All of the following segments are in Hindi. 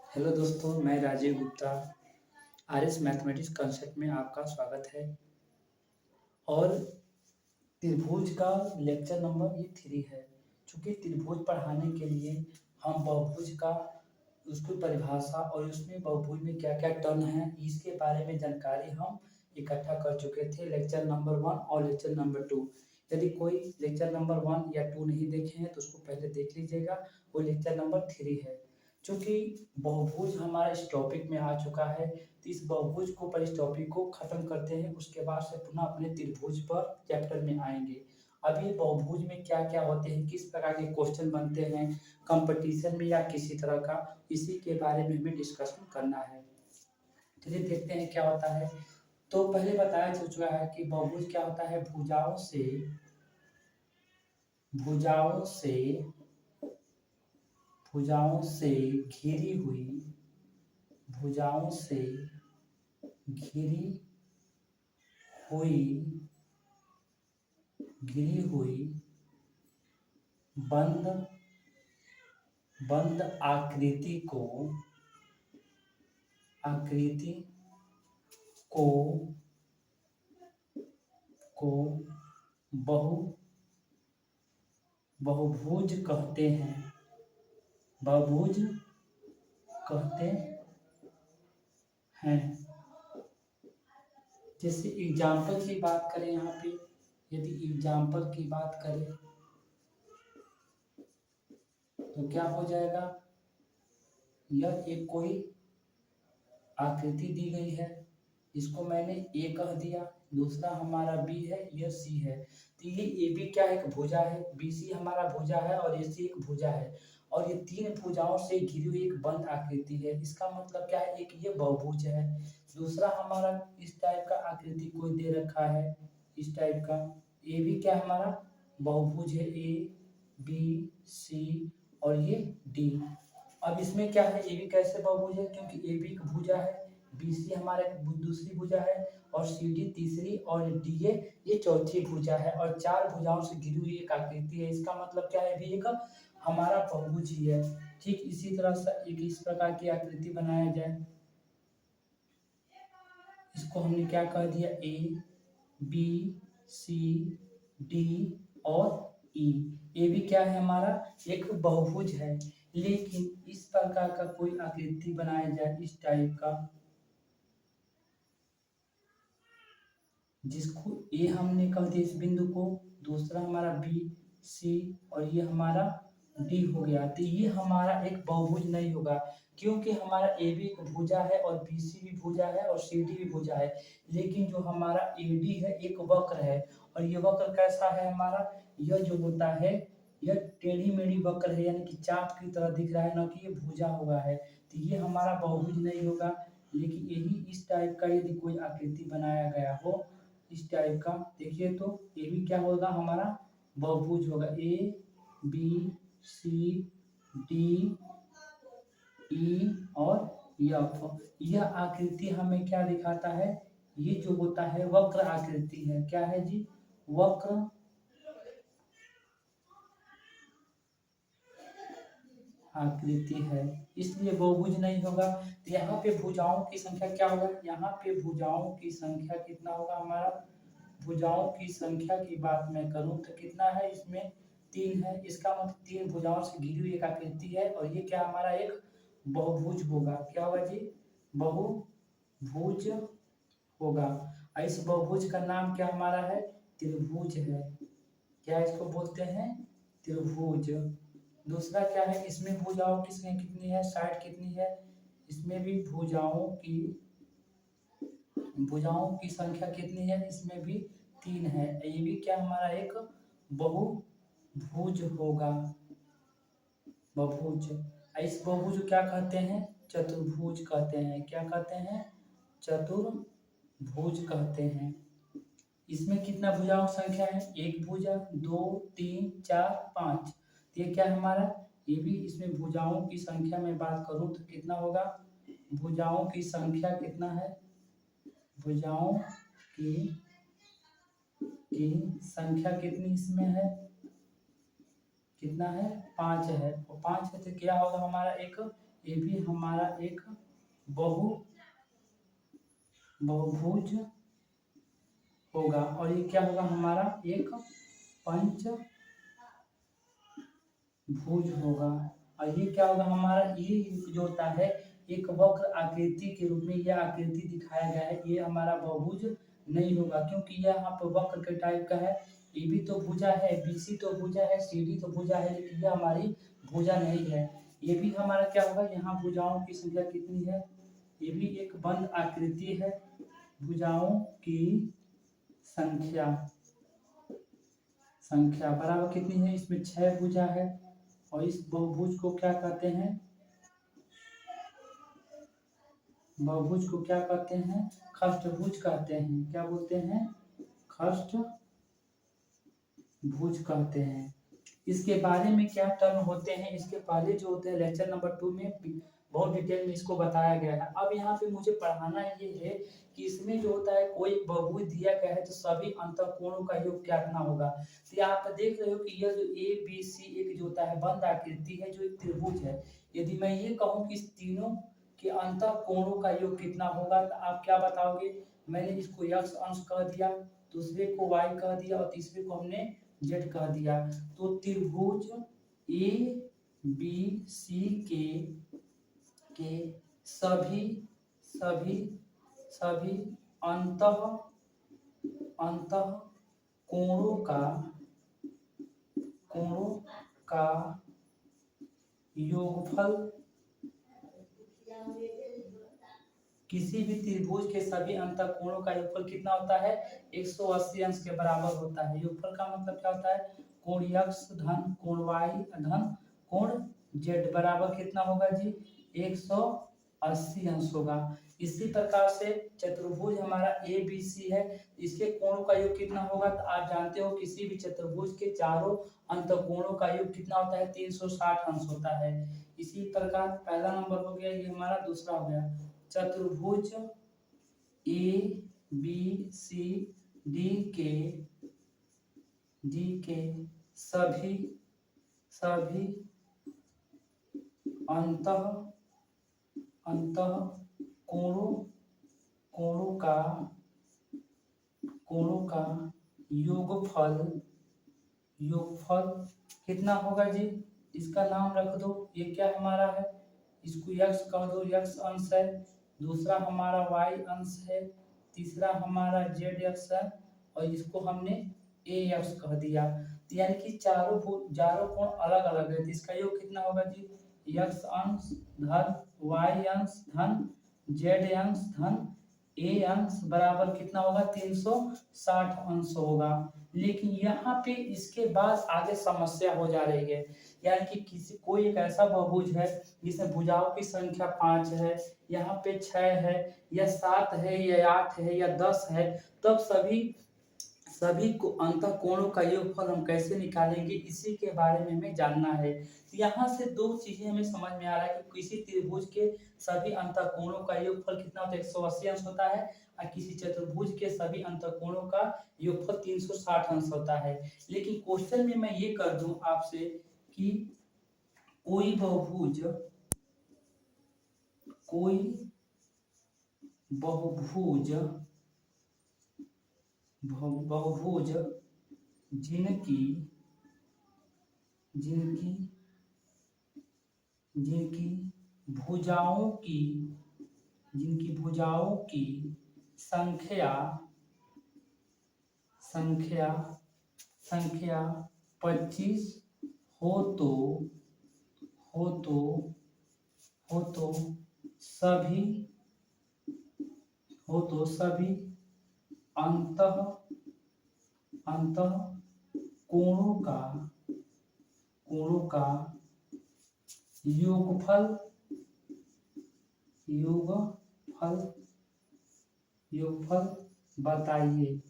हेलो दोस्तों, मैं Rajiv Gupta. RS mathematics concept में आपका स्वागत है। और त्रिभुज का लेक्चर नंबर ये 3 है। चूँकि त्रिभुज पढ़ाने के लिए हम बहुभुज का उसकी परिभाषा और उसमें बहुभुज में क्या-क्या टर्म है, इसके बारे में जानकारी हम इकट्ठा कर चुके थे लेक्चर नंबर 1 और लेक्चर नंबर 2। यदि कोई लेक्चर नंबर 1 या 2 नहीं देखे हैं तो उसको पहले देख लीजिएगा, वो लेक्चर नंबर 3 है। चूँकि बहुभुज हमारा इस टॉपिक में आ चुका है, तो इस बहुभुज को पर इस टॉपिक को ख़त्म करते हैं, उसके बाद से पुनः अपने त्रिभुज पर चैप्टर में आएँगे। अभी बहुभुज में क्या-क्या होते हैं, किस प्रकार के क्वेश्चन बनते हैं, कंपटीशन में या किसी तरह का, इसी के बारे में हमें डिस्कशन करना है। चलिए देखते हैं क्या होता है। तो पहले बताया जा चुका है कि बहुभुज क्या होता है, भुजाओं से भुजाओं से घिरी हुई भुजाओं से घिरी हुई घिरी हुई बंद बंद आकृति को बहुभुज कहते हैं। बहुभुज कहते हैं। जैसे एग्जाम्पल की बात करें, यहाँ पे यदि एग्जाम्पल की बात करें तो क्या हो जाएगा, यह एक कोई आकृति दी गई है, इसको मैंने ए कह दिया, दूसरा हमारा बी है, यह सी है। तो ये ए बी क्या है, एक भुजा है, बी सी हमारा भुजा है और ए सी एक भुजा है, और ये 3 भुजाओं से घिरी हुई एक बंद आकृति है। इसका मतलब क्या है, एक ये बहुभुज है। दूसरा हमारा इस टाइप का आकृति कोई दे रखा है, इस टाइप का। ए भी क्या हमारा बहुभुज है, ए बी सी और ये डी। अब इसमें क्या है, ए बी कैसे बहुभुज है, क्योंकि ए बी एक भुजा है, बी सी हमारा दूसरी भुजा है और सी डी तीसरी और डी ये चौथी भुजा है, और 4 भुजाओं से घिरी हुई एक आकृति है। इसका मतलब क्या है, भी एक हमारा बहुभुज ही है। ठीक इसी तरह से एक इस प्रकार की आकृति बनाया जाए, इसको हमने क्या कह दिया, ए बी सी डी और ई। ए भी क्या है, हमारा एक बहुभुज है। लेकिन इस प्रकार का कोई आकृति बनाया जाए, इस टाइप का, जिसको ए हमने कह दिया इस बिंदु को, दूसरा हमारा बी सी और ये हमारा डी हो गया। तो ये हमारा एक बहुभुज नहीं होगा, क्योंकि हमारा ए बी एक भुजा है और बी सी भी भुजा है और सी डी भी भुजा है। लेकिन जो हमारा ए डी है एक वक्र है, और ये वक्र कैसा है हमारा, यह जो होता है यह टेढ़ी मेढ़ी वक्र है, यानी कि चाप की तरह दिख रहा है, ना कि ये भुजा हुआ है। तो ये हमारा बहुभुज नहीं होगा। लेकिन यही इस टाइप का यदि कोई आकृति बनाया गया हो, इस टाइप का, देखिए तो ये भी क्या होगा, हमारा बहुभुज होगा। ए बी सी डी ई और एफ। यह आकृति हमें क्या दिखाता है, ये जो होता है वक्र आकृति है। क्या है जी, वक्र आकृति है, इसलिए बहुभुज नहीं होगा। तो यहाँ पे भुजाओं की संख्या क्या होगा, यहाँ पे भुजाओं की संख्या कितना होगा हमारा, भुजाओं की संख्या की बात मैं करूं तो कितना है, इसमें 3 है। इसका मतलब 3 भुजाओं से घिरी हुई एक आकृति है, और ये क्या हमारा एक बहुभुज होगा। क्या होगा जी, बहुभुज होगा। और इस बहुभुज का नाम क्या हमारा है, त्रिभुज है। क्या इसको बोलते हैं, त्रिभुज। दूसरा क्या है, इसमें भुजाओं की संख्या कितनी है, साइड कितनी है, इसमें भी भुजाओं की संख्या कितनी है, इसमें भी 3 है। ये भी क्या हमारा एक बहुभुज होगा, बहुभुज। इस बहुभुज को क्या कहते हैं, चतुर्भुज कहते हैं। क्या कहते हैं, चतुर्भुज कहते हैं। इसमें कितना भुजाओं की संख्या है, एक भुजा, 2 3 4 5। तो ये क्या है हमारा, ये भी इसमें भुजाओं की संख्या में बात करूं तो कितना होगा, भुजाओं की संख्या कितना है, भुजाओं की संख्या कितनी इसमें है, कितना है, 5 है। और 5 है तो क्या होगा हमारा, एक ये भी हमारा एक बहुभुज होगा। और ये क्या होगा, हमारा एक पंचभुज होगा। और ये क्या होगा हमारा, ये जो होता है एक वक्र आकृति के रूप में यह आकृति दिखाया गया है। ये हमारा बहुभुज नहीं होगा, क्योंकि यह यहाँ पर वक्र के टाइप का है। ए भी तो भुजा है, बीसी तो भुजा है, सीडी तो भुजा है, लेकिन यह हमारी भुजा नहीं है। ये भी हमारा क्या होगा, यहाँ भुजाओं की संख्या कितनी है, ये भी एक बंद आकृति है। भुजाओं की संख्या बराबर कितनी है, इसमें 6 भुजा है। और इस बहुभुज को क्या कहते हैं, बहुभुज को क्या कहते हैं, खष्टभुज कहते हैं। क्या बोलते हैं, खष्टभुज कहते हैं। इसके बारे में क्या टर्म होते हैं, इसके पहले जो होते हैं लेक्चर नंबर 2 में बहुत डिटेल में इसको बताया गया है। अब यहाँ पे मुझे पढ़ाना ये है कि इसमें जो होता है कोई बहुभुज दिया गया है तो सभी अंतःकोणों का योग क्या करना होगा। तो आप देख रहे हो कि यह जो ए बी सी एक जो होता है बंद आकृति है, जो एक त्रिभुज है। यदि मैं ये कहूँ कि इस तीनों के अंतःकोणों का योग कितना होगा, तो आप क्या बताओगे। मैंने इसको x अंश कह दिया, दूसरे को y कह दिया और तीसरे को हमने z कह दिया। तो त्रिभुज ए बी सी के सभी अंतःकोणों का योगफल, किसी भी त्रिभुज के सभी अंतःकोणों का योगफल कितना होता है, 180 अंश के बराबर होता है। योगफल का मतलब क्या होता है, कोण x धन कोण y धन कोण z बराबर कितना होगा जी, 180 अंश होगा। इसी प्रकार से चतुर्भुज हमारा ए बी सी है, इसके कोणों का योग कितना होगा, तो आप जानते हो किसी भी चतुर्भुज के चारों अंतःकोणों का योग कितना होता है, 360 अंश होता है। इसी प्रकार पहला नंबर हो गया, ये हमारा दूसरा हो गया। चतुर्भुज ए बी सी डी के सभी कोणों का योगफल कितना होगा जी, इसका नाम रख दो। ये क्या हमारा है, इसको x कह दो, x अंश है, दूसरा हमारा y अंश है, तीसरा हमारा z है, और इसको हमने ax कह दिया। यानी कि चारों कोण अलग अलग है, तो इसका योग कितना होगा जी, x अंश धन y अंश धन z अंश धन a अंश बराबर कितना होगा, 360 अंश होगा। लेकिन यहाँ पे इसके बाद आगे समस्या हो जा रही है, यानी कि कोई एक ऐसा बहुभुज है जिसमें भुजाओं की संख्या 5 है, यहाँ पे 6 है या 7 है या 8 है या 10 है, तब सभी को अंतःकोणों का योगफल हम कैसे निकालेंगे, इसी के बारे में हमें जानना है। तो यहाँ से दो चीजें हमें समझ में आ रहा है कि किसी त्रिभुज के सभी अंतःकोणों का योगफल कितना होता है, 180 अंश होता है, और किसी चतुर्भुज के सभी अंतःकोणों का योगफल 360 अंश होता है। लेकिन क्वेश्चन में मैं ये कर दूं आपसे कि कोई बहुभुज जिनकी भुजाओं की संख्या 25 हो तो सभी अंतःकोणों का योगफल बताइए।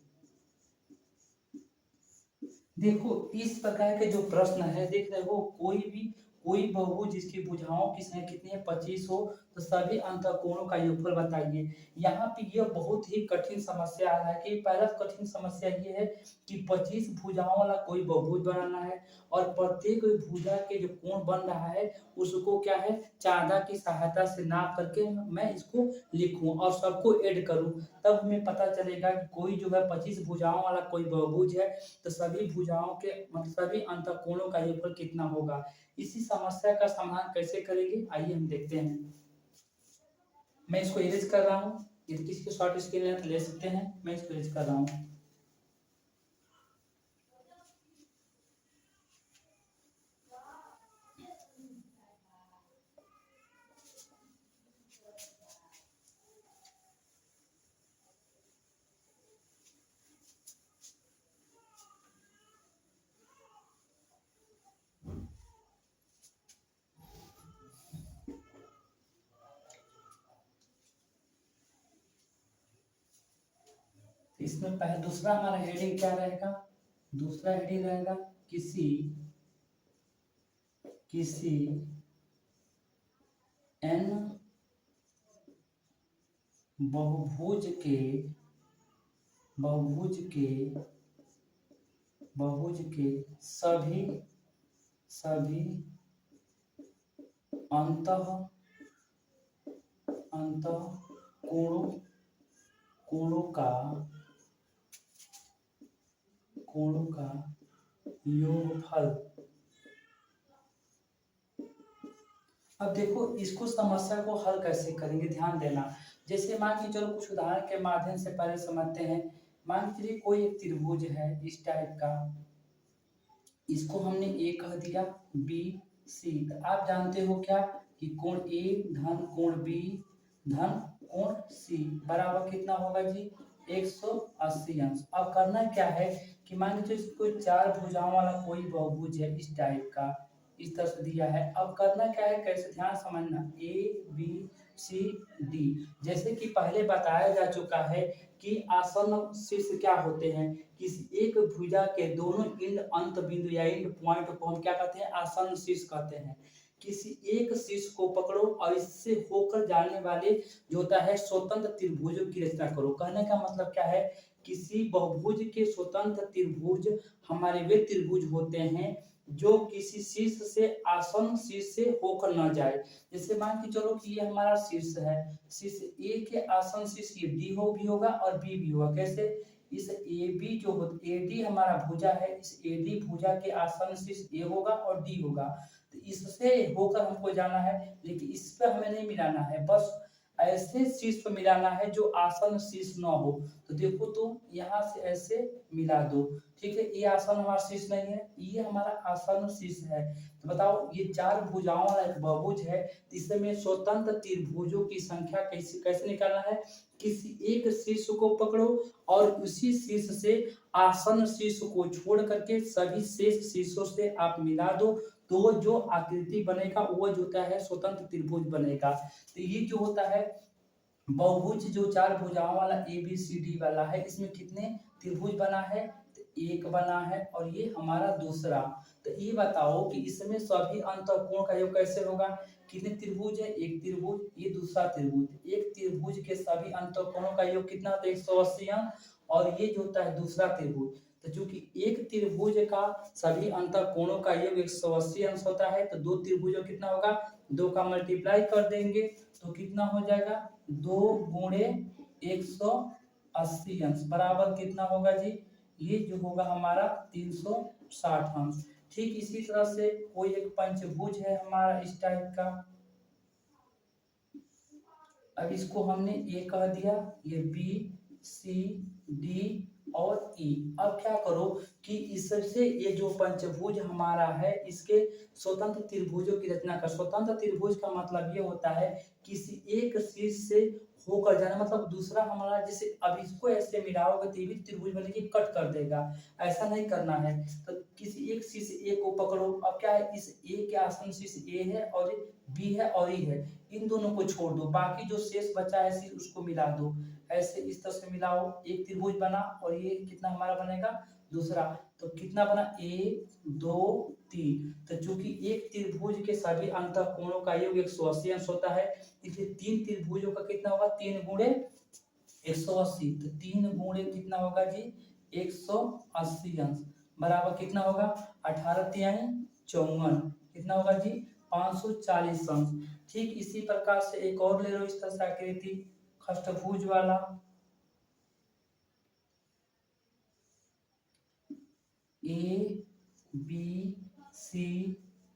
देखो इस प्रकार के जो प्रश्न है, देख रहे हो, कोई बहुभुज जिसकी भुजाओं की संख्या कितनी है 25 हो तो सभी अंतःकोणों का योगफल बताइए। यहाँ पे यह बहुत ही कठिन समस्या आ रहा है कि पहला कठिन समस्या ये है कि 25 भुजाओं वाला कोई बहुभुज बनाना है और प्रत्येक भुजा के जो कोण बन रहा है उसको क्या है चांदा की सहायता से नाप करके मैं इसको लिखूं और सबको ऐड करूं, तब हमें पता चलेगा कि कोई जो है 25 भुजाओं वाला कोई बहुभुज है तो सभी भुजाओं के मतलब सभी अंतःकोणों का योगफल कितना होगा। इसी समस्या का समाधान कैसे करेंगे आइए हम देखते हैं। मैं इसको इरेज कर रहा हूँ, यदि किसी को शॉर्ट स्क्रीन लेना तो ले सकते हैं, मैं इसको इरेज कर रहा हूँ। इसमें पहले दूसरा हमारा हेडिंग क्या रहेगा, दूसरा हेडिंग रहेगा किसी किसी एन बहुभुज के बहुभुज के बहुभुज के सभी सभी अंतः अंतः कोणों का योगफल। अब देखो इसको समस्या को हल कैसे करेंगे ध्यान देना। जैसे मान के चलो कुछ उदाहरण के माध्यम से पहले समझते हैं। मान के चलिए कोई एक त्रिभुज है इस टाइप का, इसको हमने ए कह दिया, बी सी। आप जानते हो क्या कि कोण ए धन कोण बी धन कोण सी बराबर कितना होगा जी 180 अंश। अब करना क्या है कि मान लीजिए कोई चार भुजाओं वाला कोई बहुभुज है इस टाइप का, इस तरह से दिया है। अब करना क्या है कैसे ध्यान समझना, ए बी सी डी। जैसे कि पहले बताया जा चुका है कि आसन्न शीर्ष क्या होते हैं, किसी एक भुजा के दोनों इंड अंत बिंदु या इंड पॉइंट को हम क्या कहते हैं आसन्न शीर्ष कहते हैं। किसी एक शीर्ष को पकड़ो और इससे होकर जाने वाले जो होता है स्वतंत्र त्रिभुजों की रचना करो। कहने का मतलब क्या है, किसी बहुभुज के स्वतंत्र त्रिभुज हमारे वे त्रिभुज होते हैं जो किसी शीर्ष से आसन्न शीर्ष से होकर न जाए। जैसे मान के चलो कि ये हमारा शीर्ष है, शीर्ष ए के आसन्न शीर्ष ये डी हो भी होगा और बी भी होगा। कैसे, इस ए बी जो ए डी हमारा भुजा है, इस ए डी भुजा के आसन्न शीर्ष ए होगा और डी होगा। तो इससे होकर हमको जाना है, लेकिन इस पे हमें नहीं मिलाना है, बस ऐसे शीर्ष पर मिलाना है जो आसन्न शीर्ष न हो। तो देखो तो यहाँ से ऐसे मिला दो, ठीक है। ये आसन्न हमारा शीर्ष नहीं है, ये हमारा आसन्न शीर्ष है। तो बताओ ये चार भुजाओं वाला एक बहुभुज है, इसमें स्वतंत्र त्रिभुजों की संख्या कैसे कैसे निकालना है, किसी एक शीर्ष को पकड़ो और उसी शीर्ष से आसन्न शीर्ष को छोड़ करके सभी शेष शीर्षों से आप मिला दो, तो जो आकृति बनेगा वो जो होता है स्वतंत्र त्रिभुज बनेगा। तो ये जो होता है बहुभुज जो चार भुजाओं वाला ए बी सी डी वाला है, इसमें कितने त्रिभुज बना है, तो एक बना है और ये हमारा दूसरा। तो ये बताओ कि इसमें सभी अंतःकोण का योग कैसे होगा, कितने त्रिभुज है, एक त्रिभुज, ये दूसरा त्रिभुज, एक त्रिभुज के सभी अंतःकोणों का योग कितना होता है 180 अंश, और ये जो होता है दूसरा त्रिभुज। तो चूंकि एक त्रिभुज का सभी अंतःकोणों का योग 180 अंश होता है, तो दो त्रिभुजों कितना होगा, दो का मल्टीप्लाई कर देंगे तो कितना हो जाएगा 2 गुणे 180 अंश बराबर कितना होगा जी, ये जो होगा हमारा 360 अंश। ठीक इसी तरह से कोई एक पंचभुज है हमारा इस टाइप का, अब इसको हमने ए कह दिया, ये बी सी डी और ई। अब क्या करो कि इससे ये जो पंचभुज हमारा है इसके स्वतंत्र त्रिभुजों की रचना कर। स्वतंत्र त्रिभुज का मतलब ये होता है किसी एक शीर्ष से होकर जाना, मतलब दूसरा हमारा जैसे अब इसको ऐसे मिलाओगे तो ये भी त्रिभुज बनेगी, कट कर देगा, ऐसा नहीं करना है। तो किसी एक शीर्ष ए को पकड़ो, अब क्या है इस ए के आसन्न शीर्ष ए है और बी है और ई है, इन दोनों को छोड़ दो, बाकी जो शेष बचा है शीर्ष उसको मिला दो। ऐसे इस तरह से मिलाओ, एक त्रिभुज बना और ये कितना हमारा बनेगा दूसरा, तो कितना बना 1 2 3। तो चूंकि एक त्रिभुज के सभी अंतःकोणों का योग 180 अंश होता है, इसलिए तीन त्रिभुजों का कितना होगा 3 गुणे 180। तो 3 गुणे कितना होगा जी 180 अंश बराबर कितना होगा 18 तिहाई 54, कितना होगा जी 540 अंश। ठीक इसी प्रकार से एक और ले लो इस तरह से आकृति अष्टभुज वाला, A B C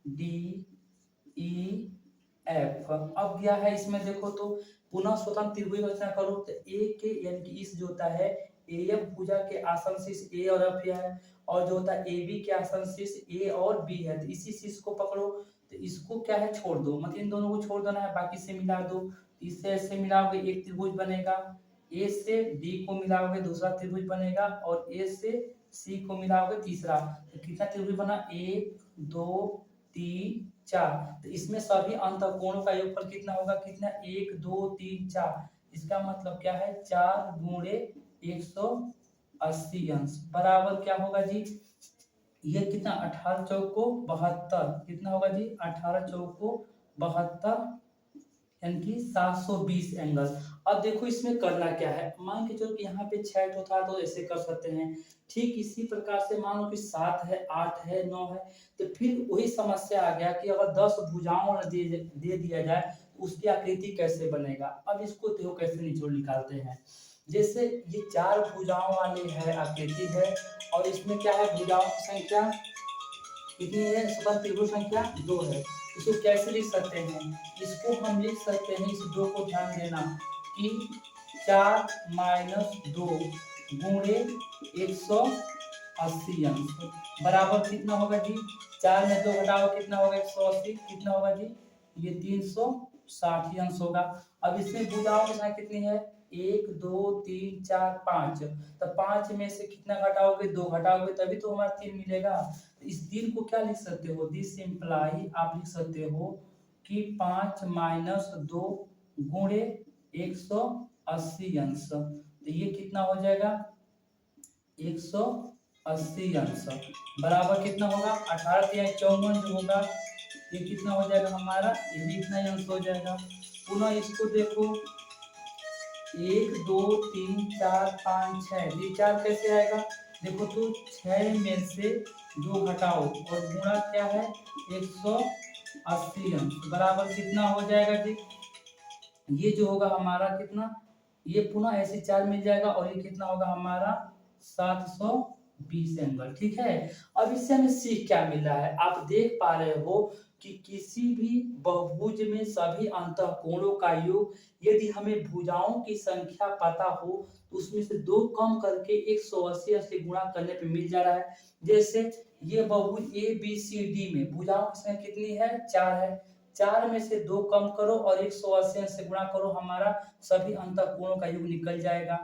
D E F. अब क्या है इसमें देखो तो पुनः स्वतंत्र त्रिभुज रचना करो, तो ए के यानी कि इस जो होता है ए एफ भुजा के आसन शीर्ष ए और एफ है, और जो होता है ए बी के आसन शीर्ष ए और बी है, तो इसी शीर्ष को पकड़ो, तो इसको क्या है छोड़ दो, मतलब इन दोनों को छोड़ देना है, बाकी से मिला दो, इससे ऐसे मिलाओगे एक त्रिभुज बनेगा, ए से डी को मिलाओगे दूसरा त्रिभुज बनेगा, और ए से सी को मिलाओगे तीसरा। तो कितना त्रिभुज बना 1 2 3 4। तो इसमें सभी अंतःकोणों का योगफल कितना होगा, कितना 1 2 3 4। इसका मतलब क्या है 4 गुणे 180 अंश बराबर क्या होगा जी, ये कितना 18 चौको 72, कितना होगा जी 18 चौको 72 यानी कि 720 एंगल। अब देखो इसमें करना क्या है, मान के चलो कि यहाँ पे 6 तो था तो ऐसे कर सकते हैं, ठीक इसी प्रकार से मान लो कि 7 है 8 है 9 है, तो फिर वही समस्या आ गया कि अगर 10 भुजाओं दे दिया जाए तो उसकी आकृति कैसे बनेगा। अब इसको देखो कैसे निचोड़ निकालते हैं, जैसे ये 4 भुजाओं वाली है आकृति है, और इसमें क्या है भुजाओं की संख्या कितनी है, स्वतंत्र त्रिभुज संख्या 2 है। इसको कैसे लिख सकते हैं, इसको हम लिख सकते हैं, इस 2 को ध्यान देना कि 4 माइनस 2 गुणे 180 अंश बराबर कितना होगा जी, 4 में 2 घटाओ कितना होगा 180, कितना होगा जी ये 360 अंश होगा। अब इसमें भुजाओं की संख्या कितनी है 1 2 3 4 5, तो 5 में से कितना घटाओगे 2 घटाओगे तभी तो हमारा 3 मिलेगा। इस 3 को क्या लिख सकते हो, दिस इम्प्लाई आप लिख सकते हो कि 5 माइनस 2 गुणे 180 अंश, तो ये कितना हो जाएगा 180 अंश बराबर कितना होगा 18 या 54 जो होगा, ये कितना हो जाएगा हमारा, ये भी इतना ही अंश हो जाएगा। पुनः इसको देखो 1 2 3 4 5 6, ये 4 कैसे आएगा, देखो तो 6 में से 2 घटाओ और गुणा क्या है 180 अंश बराबर कितना हो जाएगा जी, ये जो होगा हमारा कितना, ये पुनः ऐसे 4 मिल जाएगा और ये कितना होगा हमारा 720 एंगल। ठीक है, अब इससे हमें सीख क्या मिल रहा है, आप देख पा रहे हो कि किसी भी बहुभुज में सभी अंतःकोणों का योग यदि हमें भुजाओं की संख्या पता हो तो उसमें से 2 कम करके 180 से गुणा करने पे मिल जा रहा है। जैसे ये बहुभुज ए बी सी डी में भुजाओं की संख्या कितनी है 4 है, 4 में से 2 कम करो और 180 से गुणा करो, हमारा सभी अंतःकोणों का योग निकल जाएगा।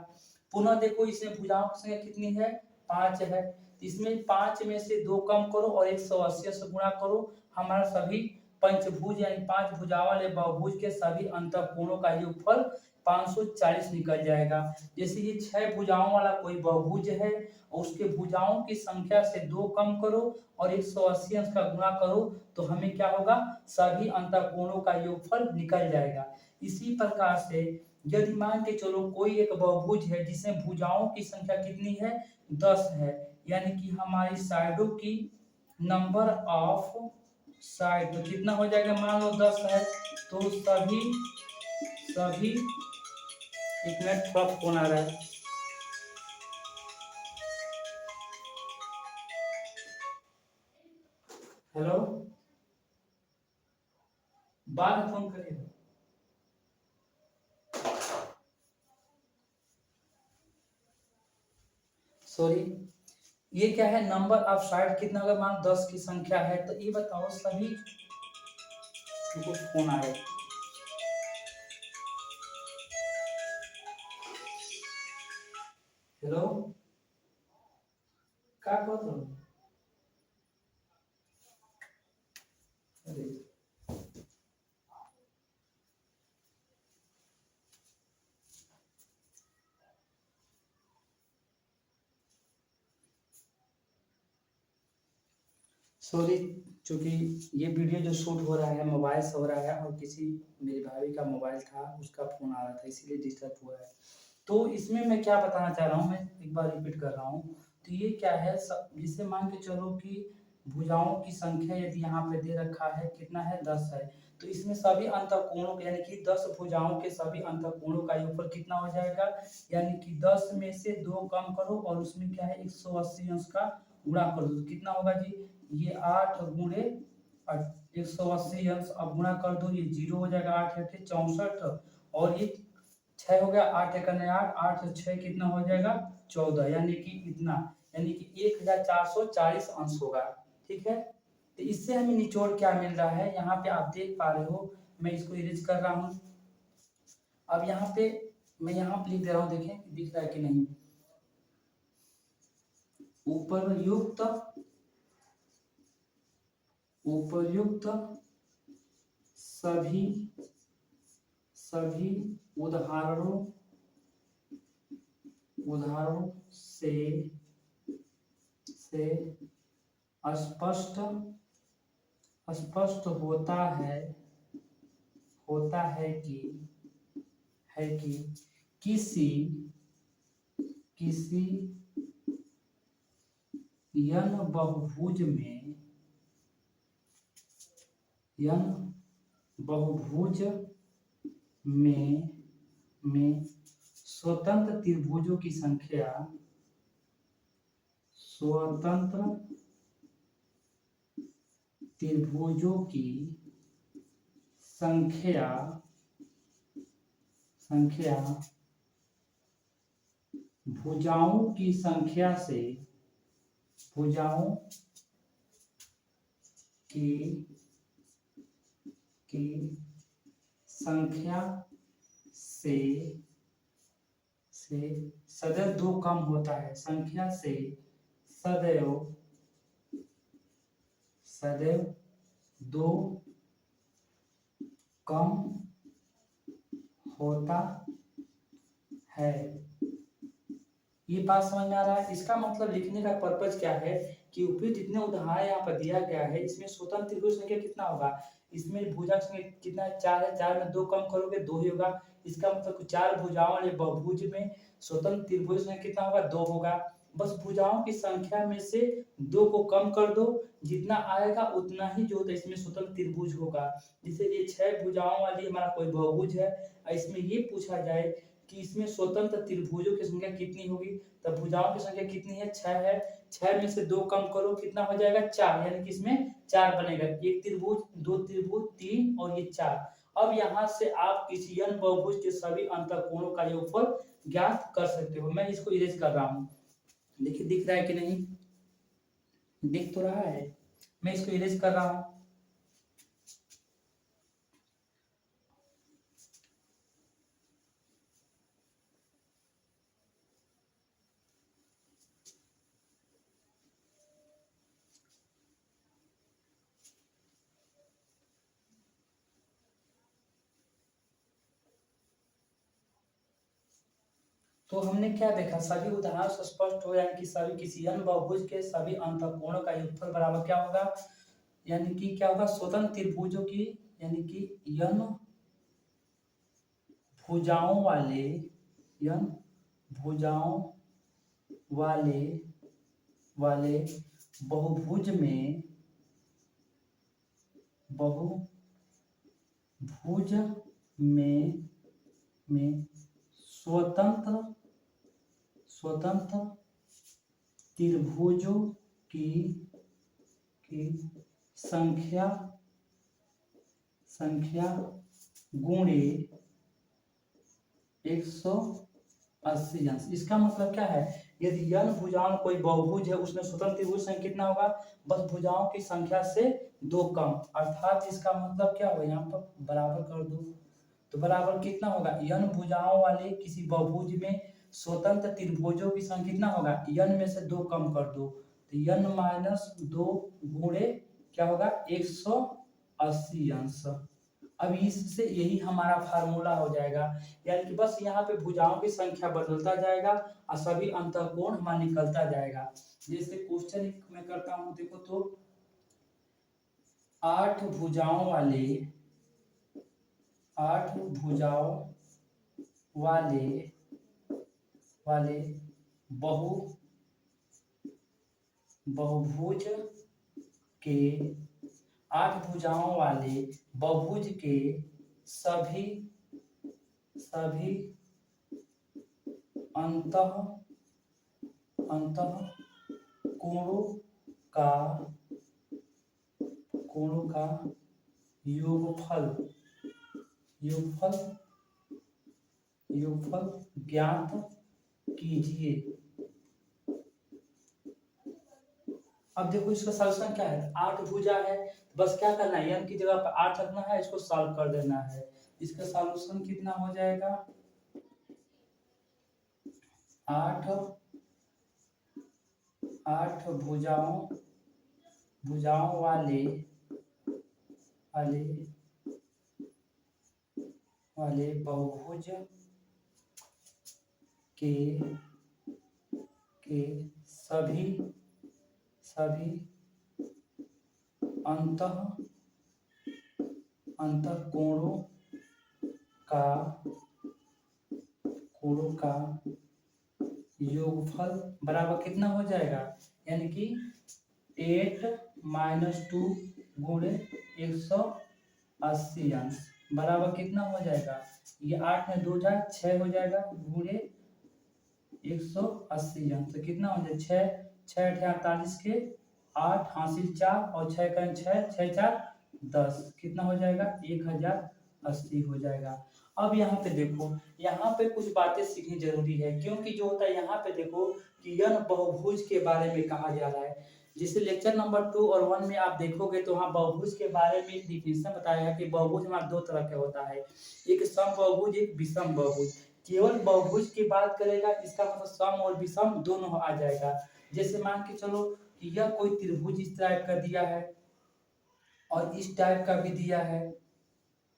पुनः देखो इसमें भुजाओं की संख्या कितनी है 5 है, इसमें 5 में से 2 कम करो और 180 से गुणा करो, हमारा सभी पंचभुज यानी 5 भुजाओं वाले बहुभुज के सभी अंतःकोणों का योगफल 540 निकल जाएगा। जैसे ये 6 भुजाओं वाला कोई बहुभुज है और उसके भुजाओं की संख्या से 2 कम करो और 180 अंश का गुणा करो, तो हमें क्या होगा सभी अंतःकोणों का योगफल निकल जाएगा। इसी प्रकार से यदि मान के चलो कोई एक बहुभुज है जिसमें भुजाओं की संख्या कितनी है 10 है, यानी कि हमारी साइडों की नंबर ऑफ साइड तो कितना हो जाएगा, मान लो 10 है, तो सभी सभी एक मिनट थोड़ा फोन आ रहा है, हेलो बाद में फोन करिए, सॉरी। ये क्या है नंबर ऑफ साइड कितना होगा, मान 10 की संख्या है, तो ये बताओ सभी फोन आ रहा है, हेलो क्या कहत रहो, अरे सॉरी, चूंकि ये वीडियो जो शूट हो रहा है मोबाइल से हो रहा है और किसी मेरी भाभी का मोबाइल था, उसका फ़ोन आ रहा था, इसीलिए डिस्टर्ब हुआ है। तो इसमें मैं क्या बताना चाह रहा हूँ, मैं एक बार रिपीट कर रहा हूँ। तो ये क्या है, जिसे मान के चलो कि भुजाओं की संख्या यदि यहाँ पे दे रखा है कितना है, 10 है। तो इसमें सभी अंतःकोणों के यानी कि 10 भुजाओं के सभी अंतःकोणों का योगफल कितना हो जाएगा, यानी कि 10 में से 2 कम करो और उसमें क्या है 180 अंश का गुणा कर दो, तो कितना होगा जी, ये 8 गुणे 180 अंश, अब गुणा कर दो, ये 0 हो जाएगा, 8 8 64 और ये 6 हो गया, 8 एक 8, 8 से 6 कितना हो जाएगा 14, यानी कि इतना, यानी कि 1440 अंश होगा। ठीक है, तो इससे हमें निचोड़ क्या मिल रहा है, यहाँ पे आप देख पा रहे हो, मैं इसको इरेज कर रहा हूँ। अब यहाँ पे मैं यहाँ पे लिख दे रहा हूँ, देखें दिख रहा है कि नहीं। उपर्युक्त सभी सभी उदाहरणों से स्पष्ट होता है कि किसी n बहुभुज में स्वतंत्र त्रिभुजों की संख्या भुजाओं की संख्या से सदैव 2 कम होता है, संख्या से सदैव 2 कम होता है। ये बात समझ में आ रहा है। इसका मतलब लिखने का पर्पज क्या है कि ऊपर जितने उदाहरण यहाँ पर दिया गया है, इसमें स्वतंत्र त्रिभुज संख्या कितना होगा, इसमें भुजा संख्या कितना है, 4 है, 4 में 2 कम करोगे 2 ही होगा। इसका मतलब 4 भुजाओं वाले बहुभुज में स्वतंत्र त्रिभुज संख्या कितना होगा, 2 होगा। बस भुजाओं की संख्या में से 2 को कम कर दो, जितना आएगा उतना ही जो होता है इसमें स्वतंत्र त्रिभुज होगा। जैसे ये 6 भुजाओं वाली हमारा कोई बहुभुज है, इसमें ये पूछा जाए कि इसमें स्वतंत्र त्रिभुजों की संख्या कितनी होगी, तब भुजाओं की संख्या कितनी है, 6 है। 6 में से 2 कम करो, कितना हो जाएगा 4, यानी कि इसमें 4 बनेगा, एक त्रिभुज, 2 त्रिभुज, 3 और ये 4। अब यहाँ से आप किसी n बहुभुज के सभी अंतःकोणों का योगफल ज्ञात कर सकते हो। मैं इसको इरेज कर रहा हूँ, देखिए दिख रहा है कि नहीं, दिख तो रहा है। मैं इसको इरेज कर रहा हूँ। तो हमने क्या देखा, सभी उदाहरण से स्पष्ट हो यानी कि सभी किसी n बहुभुज के सभी अंतःकोणों का योगफल बराबर क्या होगा, यानी कि क्या होगा, स्वतंत्र त्रिभुजों की यानी कि n भुजाओं वाले बहुभुज में स्वतंत्र त्रिभुजों की संख्या गुणे 180 अंश। इसका मतलब क्या है, यदि n भुजाओं कोई बहुभुज है उसमें स्वतंत्र त्रिभुज संख्या कितना होगा, बस भुजाओं की संख्या से 2 कम, अर्थात इसका मतलब क्या होगा, यहाँ पर बराबर कर दो, तो बराबर कितना होगा, n भुजाओं वाले किसी बहुभुज में स्वतंत्र त्रिभुजों की संख्या कितना होगा, n में से 2 कम कर दो, तो n - 2 गुणे क्या होगा 180 अंश। अब इससे यही हमारा फार्मूला हो जाएगा, यानी कि बस यहाँ पे भुजाओं की संख्या बदलता जाएगा और सभी अंतःकोण हमारा निकलता जाएगा। जैसे क्वेश्चन मैं करता हूँ, देखो तो 8 भुजाओं वाले 8 भुजाओं वाले वाले बहु बहुभुज के 8 भुजाओं वाले बहुभुज के सभी सभी अंतः कोणों का योगफल ज्ञात कीजिए। अब देखो इसका सॉल्यूशन क्या है, 8 भुजा है, बस क्या करना है, n की जगह पर 8 रखना है, इसको सॉल्व कर देना है। इसका सॉल्यूशन कितना हो जाएगा, 8 भुजाओं वाले बहुभुज के सभी अंतःकोणों का योगफल बराबर कितना हो जाएगा, यानी कि 8 - 2 गुणे 180 अंश बराबर कितना हो जाएगा, ये 8 में 2 जाए 6 हो जाएगा गुणे 180 अंश, तो कितना हो जाए 6 48 के 8 हासिल 4 और 6 का 6 6 4 10 कितना हो जाएगा 1080 हो जाएगा। अब यहाँ पे देखो, यहाँ पे कुछ बातें सीखनी जरूरी है, क्योंकि जो होता है यहाँ पे देखो कि यह बहुभुज के बारे में कहा जा रहा है। जिसे लेक्चर नंबर 2 और 1 में आप देखोगे तो वहाँ बहुभुज के बारे में डिफिनेशन बताया है कि बहुभुज हमारा 2 तरह का होता है, एक समबाहुभुज एक विषम बहुभुज। केवल बहुभुज की बात करेगा इसका मतलब सम और विषम दोनों आ जाएगा। जैसे मान के चलो कि यह कोई त्रिभुज इस टाइप का दिया है और इस टाइप का भी दिया है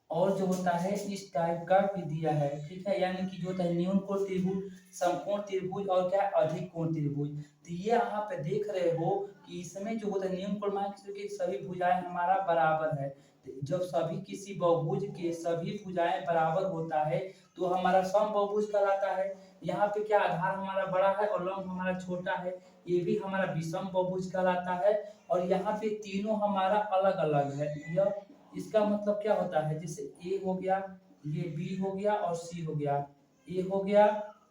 और जो होता है इस टाइप का भी दिया है, ठीक है, यानी कि जो होता है न्यून कोण त्रिभुज, समकोण त्रिभुज और क्या अधिक कोण त्रिभुज। तो ये यहाँ पे देख रहे हो कि इसमें जो होता है न्यून कोण मान के सभी भुजाएं हमारा बराबर है, जब सभी किसी बहुभुज के सभी भुजाएं बराबर होता है तो हमारा सम बहुभुज कहलाता है। यहाँ पे क्या आधार हमारा बड़ा है और लंब हमारा छोटा है, ये भी हमारा विषम बहुभुज कहलाता है। और यहाँ पे तीनों हमारा अलग अलग है, यह इसका मतलब क्या होता है, जैसे ए हो गया, ये बी हो गया और सी हो गया, ए हो गया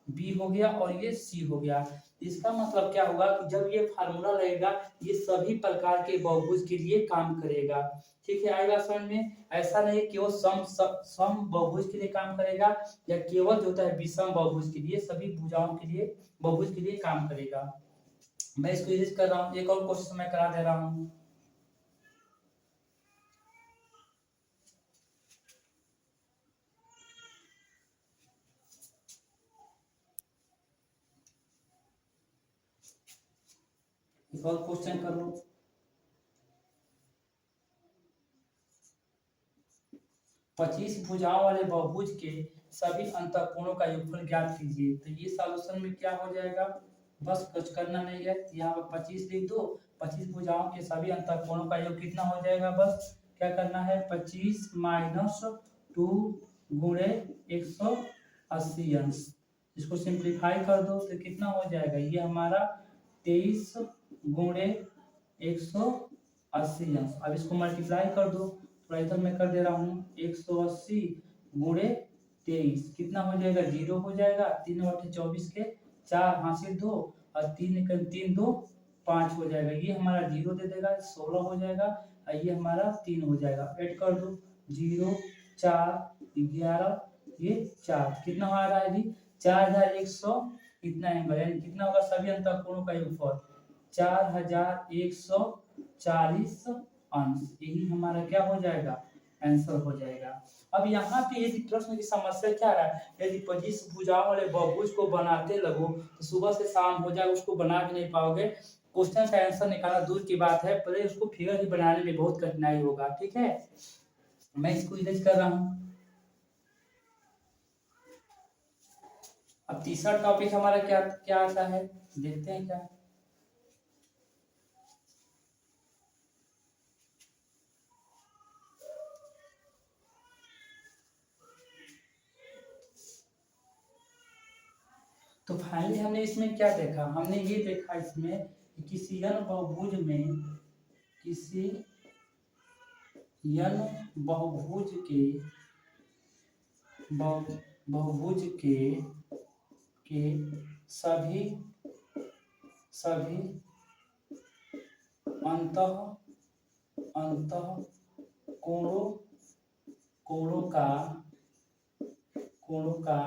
बी हो गया और ये सी हो गया। इसका मतलब क्या होगा कि जब ये फार्मूला रहेगा ये सभी प्रकार के बहुभुज के लिए काम करेगा, ठीक है, आएगा समझ में। ऐसा नहीं केवल सम बहुभुज के लिए काम करेगा या केवल जो होता है विषम बहुभुज के लिए, सभी भुजाओं के लिए बहुभुज के लिए काम करेगा। मैं इसको यूज कर रहा हूँ, एक और क्वेश्चन मैं करा दे रहा हूँ। एक और क्वेश्चन कर लो। 25 भुजाओं वाले बहुभुज के सभी अंतःकोणों का योगफल ज्ञात कीजिए। तो ये सॉल्यूशन में क्या हो जाएगा, बस कुछ करना नहीं है, यहाँ पर 25 लिख दो, 25 भुजाओं के सभी अंतःकोणों का योग कितना हो जाएगा, बस क्या करना है 25 - 2 गुणे 180 अंश, इसको सिंप्लीफाई कर दो तो कितना हो जाएगा, ये हमारा 23 गुणे 180 अंश। अब इसको मल्टीप्लाई कर दो, थोड़ा इधर मैं कर दे रहा हूँ, 180 गुणे 23 कितना हो जाएगा 0 हो जाएगा, 3 बटे 24 के 4 हासिल 2 और 3 2 5 हो जाएगा, ये हमारा 0 दे देगा 16 हो जाएगा और ये हमारा 3 हो जाएगा। ऐड कर दो 0 4 11 ये 4 कितना आ रहा है जी 4100 इतना एंगल, यानी कितना होगा सभी अंतःकोणों का योगफल 4140 अंश, यही हमारा क्या हो जाएगा आंसर हो जाएगा। अब यहाँ पे यदि प्रश्न की समस्या क्या है, यदि 25 भुजाओं वाले बहुभुज को बनाते लगो तो सुबह से शाम हो जाए, उसको बना भी नहीं पाओगे, क्वेश्चन का आंसर निकालना दूर की बात है, पहले उसको फिगर ही बनाने में बहुत कठिनाई होगा, ठीक है। मैं इसको इरेज कर रहा हूँ। अब तीसरा टॉपिक हमारा क्या क्या आता है, देखते हैं क्या। तो फाइनली हमने इसमें क्या देखा, हमने ये देखा इसमें कि किसी n बहुभुज में किसी n बहुभुज के बहुभुज के सभी अंतः कोणों का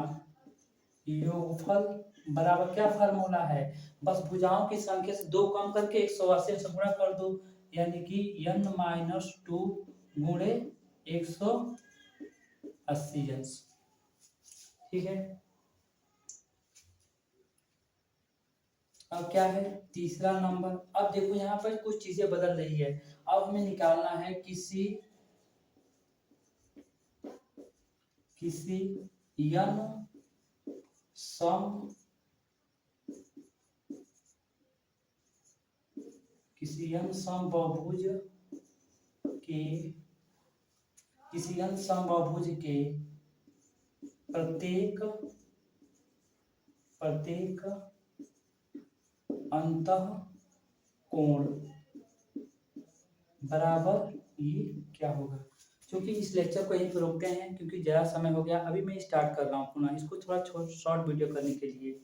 योगफल बराबर क्या फार्मूला है, बस भुजाओं की संख्या से 2 कम करके 180 से गुणा कर दो, यानी कि n-2 गुणे 180 अंश। ठीक है, अब क्या है तीसरा नंबर। अब देखो यहाँ पर कुछ चीजें बदल रही है। अब हमें निकालना है किसी n सम बहुभुज के प्रत्येक अंतः कोण बराबर ये क्या होगा। क्योंकि इस लेक्चर को यहीं पर रोकते हैं क्योंकि ज़्यादा समय हो गया। अभी मैं स्टार्ट कर रहा हूँ पुनः इसको, थोड़ा शॉर्ट वीडियो करने के लिए।